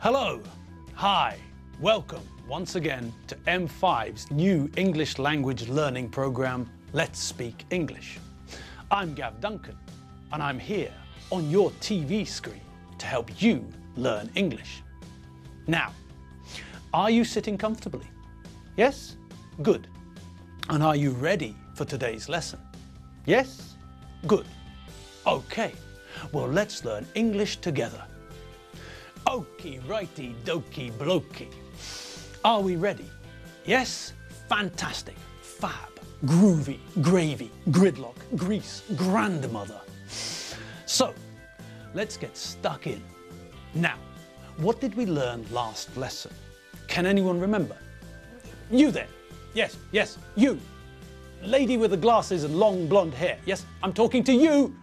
Hello, hi, welcome once again to M5's new English language learning program, Let's Speak English. I'm Gav Duncan and I'm here on your TV screen to help you learn English. Now, are you sitting comfortably? Yes? Good. And are you ready for today's lesson? Yes? Good. Okay, well let's learn English together. Okie righty dokie blokey. Are we ready? Yes? Fantastic. Fab. Groovy. Gravy. Gridlock. Grease. Grandmother. So, let's get stuck in. Now, what did we learn last lesson? Can anyone remember? You there. Yes, you. Lady with the glasses and long blonde hair. Yes, I'm talking to you.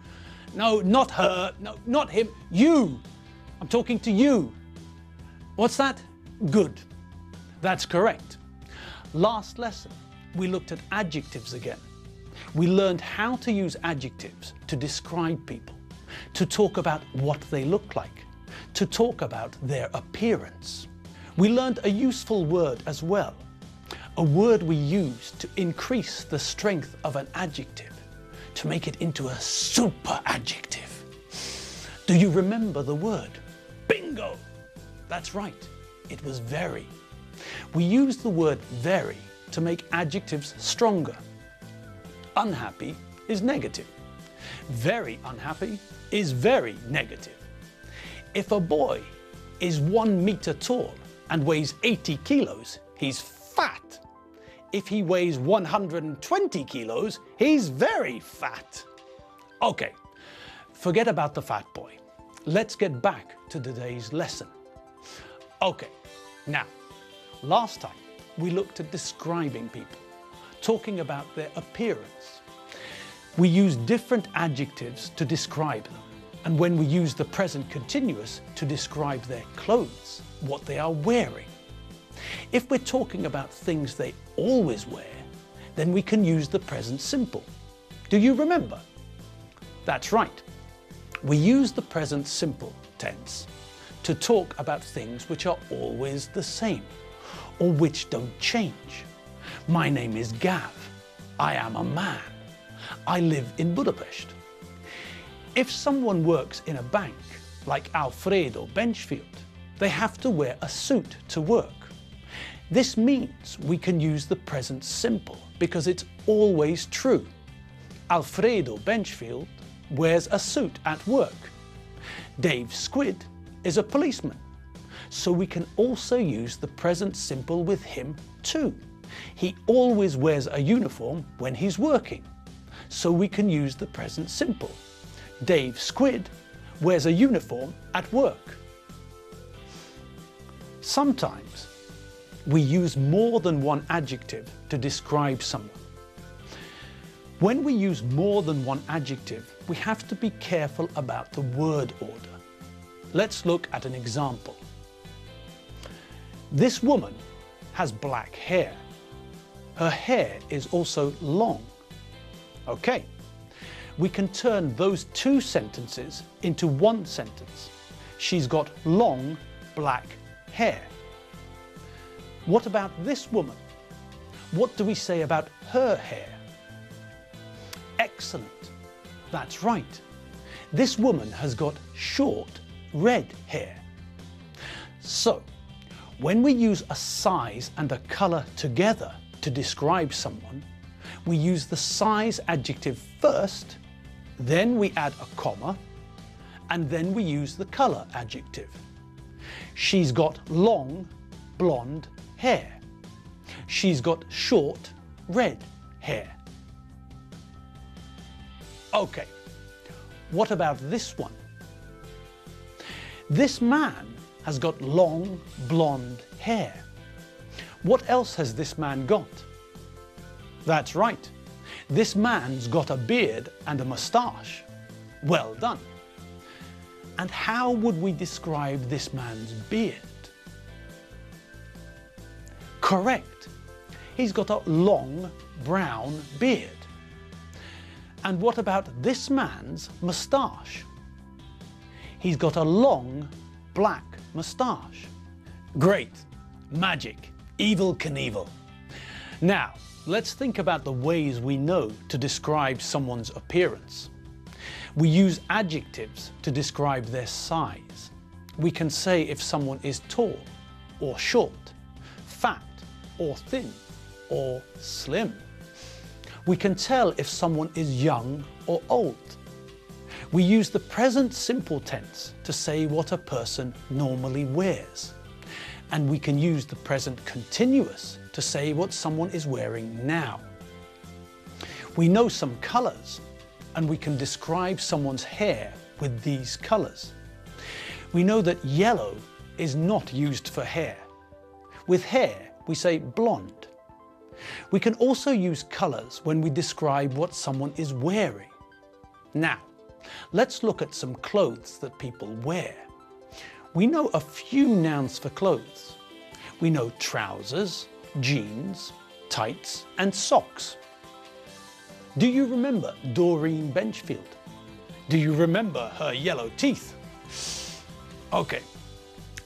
No, not her. No, not him. You. I'm talking to you. What's that? Good. That's correct. Last lesson, we looked at adjectives again. We learned how to use adjectives to describe people, to talk about what they look like, to talk about their appearance. We learned a useful word as well, a word we use to increase the strength of an adjective, to make it into a super adjective. Do you remember the word? Bingo! That's right, it was very. We use the word very to make adjectives stronger. Unhappy is negative. Very unhappy is very negative. If a boy is 1 meter tall and weighs 80 kilos, he's fat. If he weighs 120 kilos, he's very fat. Okay, forget about the fat boy. Let's get back to today's lesson. Okay, now, last time we looked at describing people, talking about their appearance. We used different adjectives to describe them, and when we use the present continuous to describe their clothes, what they are wearing. If we're talking about things they always wear, then we can use the present simple. Do you remember? That's right. We use the present simple tense to talk about things which are always the same or which don't change. My name is Gav. I am a man. I live in Budapest. If someone works in a bank, like Alfredo Benchfield, they have to wear a suit to work. This means we can use the present simple because it's always true. Alfredo Benchfield wears a suit at work. Dave Squid is a policeman, so we can also use the present simple with him too. He always wears a uniform when he's working, so we can use the present simple. Dave Squid wears a uniform at work. Sometimes we use more than one adjective to describe someone. When we use more than one adjective, we have to be careful about the word order. Let's look at an example. This woman has black hair. Her hair is also long. Okay, we can turn those two sentences into one sentence. She's got long black hair. What about this woman? What do we say about her hair? Excellent. That's right. This woman has got short red hair. So, when we use a size and a colour together to describe someone, we use the size adjective first, then we add a comma, and then we use the colour adjective. She's got long blonde hair. She's got short red hair. Okay, what about this one? This man has got long blonde hair. What else has this man got? That's right, this man's got a beard and a moustache. Well done. And how would we describe this man's beard? Correct, he's got a long brown beard. And what about this man's moustache? He's got a long black moustache. Great. Magic. Evel Knievel. Now, let's think about the ways we know to describe someone's appearance. We use adjectives to describe their size. We can say if someone is tall or short, fat or thin, or slim. We can tell if someone is young or old. We use the present simple tense to say what a person normally wears. And we can use the present continuous to say what someone is wearing now. We know some colours, and we can describe someone's hair with these colours. We know that yellow is not used for hair. With hair, we say blonde. We can also use colours when we describe what someone is wearing. Now, let's look at some clothes that people wear. We know a few nouns for clothes. We know trousers, jeans, tights and socks. Do you remember Doreen Benchfield? Do you remember her yellow teeth? Okay,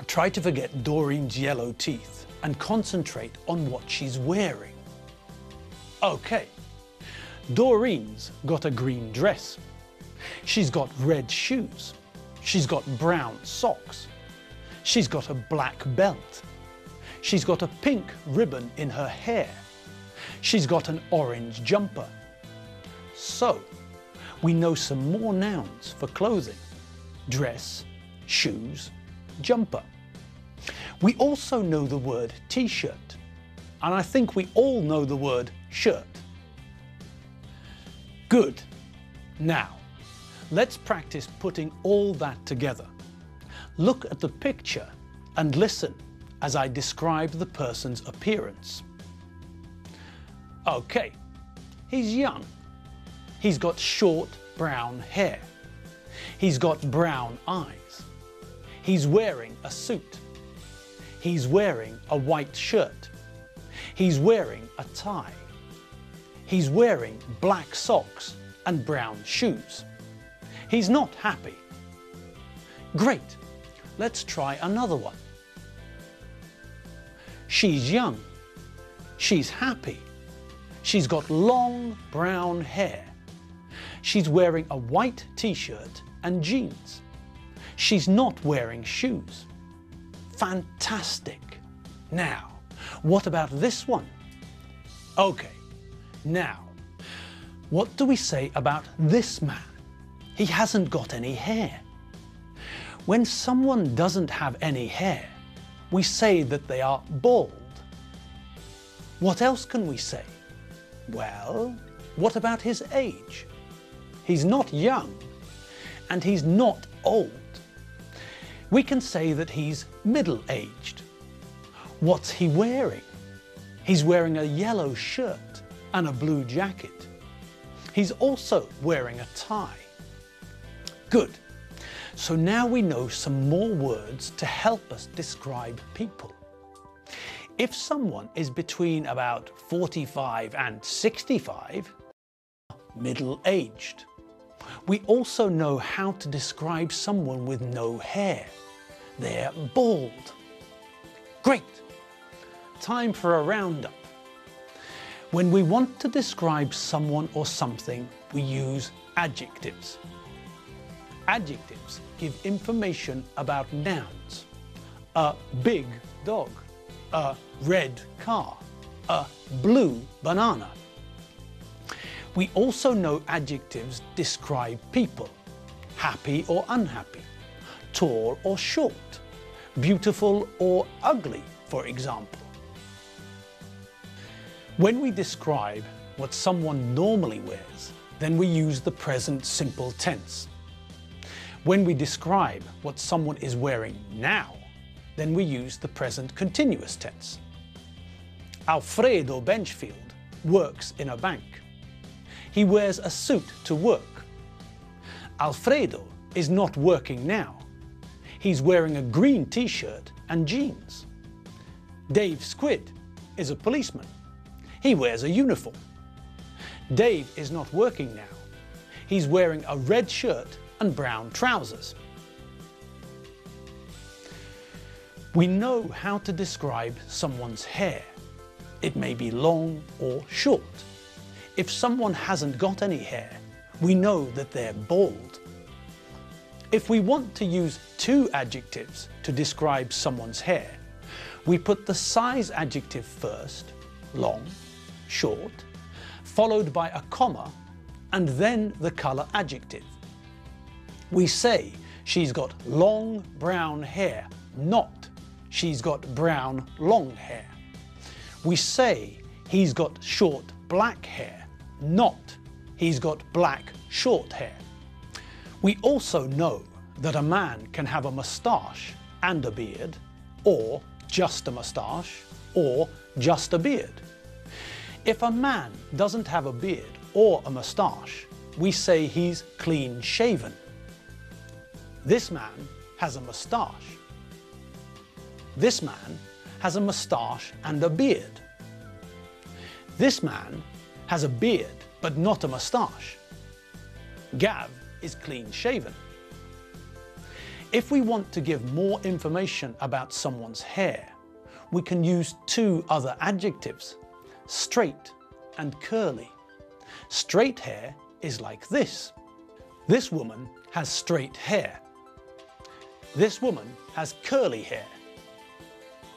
try to forget Doreen's yellow teeth and concentrate on what she's wearing. Okay, Doreen's got a green dress. She's got red shoes. She's got brown socks. She's got a black belt. She's got a pink ribbon in her hair. She's got an orange jumper. So, we know some more nouns for clothing: dress, shoes, jumper. We also know the word t-shirt, and I think we all know the word shirt. Good. Now, let's practice putting all that together. Look at the picture and listen as I describe the person's appearance. Okay, he's young. He's got short brown hair. He's got brown eyes. He's wearing a suit. He's wearing a white shirt. He's wearing a tie. He's wearing black socks and brown shoes. He's not happy. Great. Let's try another one. She's young. She's happy. She's got long brown hair. She's wearing a white t-shirt and jeans. She's not wearing shoes. Fantastic. Now, what about this one? Okay, now, what do we say about this man? He hasn't got any hair. When someone doesn't have any hair, we say that they are bald. What else can we say? Well, what about his age? He's not young, and he's not old. We can say that he's middle-aged. What's he wearing? He's wearing a yellow shirt and a blue jacket. He's also wearing a tie. Good. So now we know some more words to help us describe people. If someone is between about 45 and 65, middle-aged. We also know how to describe someone with no hair. They're bald. Great. Time for a roundup. When we want to describe someone or something, we use adjectives. Adjectives give information about nouns. A big dog, a red car, a blue banana. We also know adjectives describe people: happy or unhappy, tall or short, beautiful or ugly, for example. When we describe what someone normally wears, then we use the present simple tense. When we describe what someone is wearing now, then we use the present continuous tense. Alfredo Benchfield works in a bank. He wears a suit to work. Alfredo is not working now. He's wearing a green t-shirt and jeans. Dave Squid is a policeman. He wears a uniform. Dave is not working now. He's wearing a red shirt and brown trousers. We know how to describe someone's hair. It may be long or short. If someone hasn't got any hair, we know that they're bald. If we want to use two adjectives to describe someone's hair, we put the size adjective first, long, short, followed by a comma, and then the colour adjective. We say she's got long brown hair, not she's got brown long hair. We say he's got short black hair, not he's got black short hair. We also know that a man can have a moustache and a beard, or just a moustache, or just a beard. If a man doesn't have a beard or a moustache, we say he's clean shaven. This man has a moustache. This man has a moustache and a beard. This man has a beard but not a moustache. Gav is clean shaven. If we want to give more information about someone's hair, we can use two other adjectives, straight and curly. Straight hair is like this. This woman has straight hair. This woman has curly hair.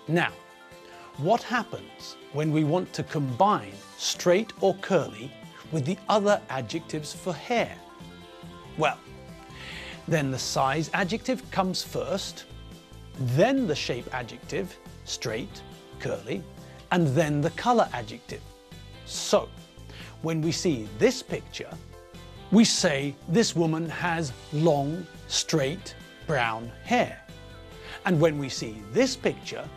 Now, what happens when we want to combine straight or curly with the other adjectives for hair? Well, then the size adjective comes first, then the shape adjective, straight, curly, and then the colour adjective. So, when we see this picture, we say this woman has long, straight, brown hair. And when we see this picture,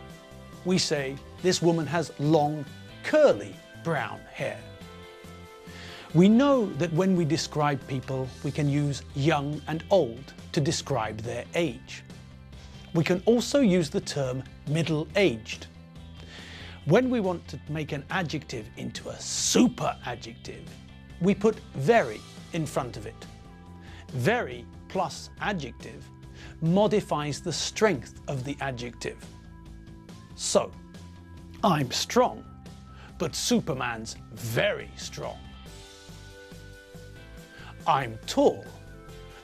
we say this woman has long, curly, brown hair. We know that when we describe people, we can use young and old to describe their age. We can also use the term middle-aged. When we want to make an adjective into a super adjective, we put very in front of it. Very plus adjective modifies the strength of the adjective. So, I'm strong, but Superman's very strong. I'm tall,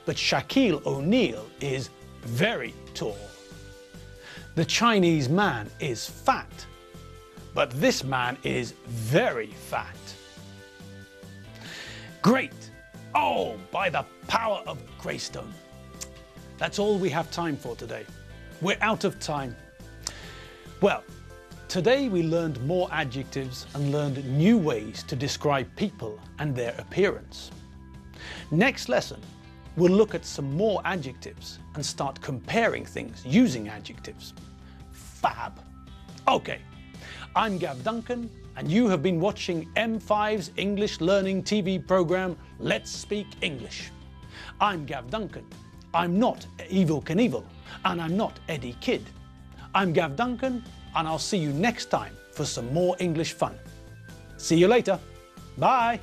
but Shaquille O'Neal is very tall. The Chinese man is fat, but this man is very fat. Great! Oh, by the power of Greystone. That's all we have time for today. We're out of time. Well, today we learned more adjectives and learned new ways to describe people and their appearance. Next lesson, we'll look at some more adjectives and start comparing things using adjectives. Fab! Okay, I'm Gav Duncan, and you have been watching M5's English Learning TV program, Let's Speak English. I'm Gav Duncan. I'm not Evel Knievel, and I'm not Eddie Kidd. I'm Gav Duncan, and I'll see you next time for some more English fun. See you later. Bye.